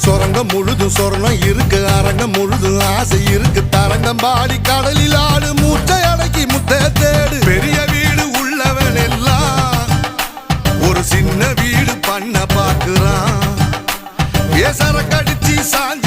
சொரங்கம் முழுதும் சொர்ணம் இருக்கு, அரங்கம் முழுதும் ஆசை இருக்கு. தரங்கம் பாடி கடலில் ஆடு, மூச்சை அடக்கி முத்த தேடு. பெரிய வீடு உள்ளவன் எல்லாம் ஒரு சின்ன வீடு பண்ண பாக்குறான். ஏசர கடிச்சி சாஞ்ச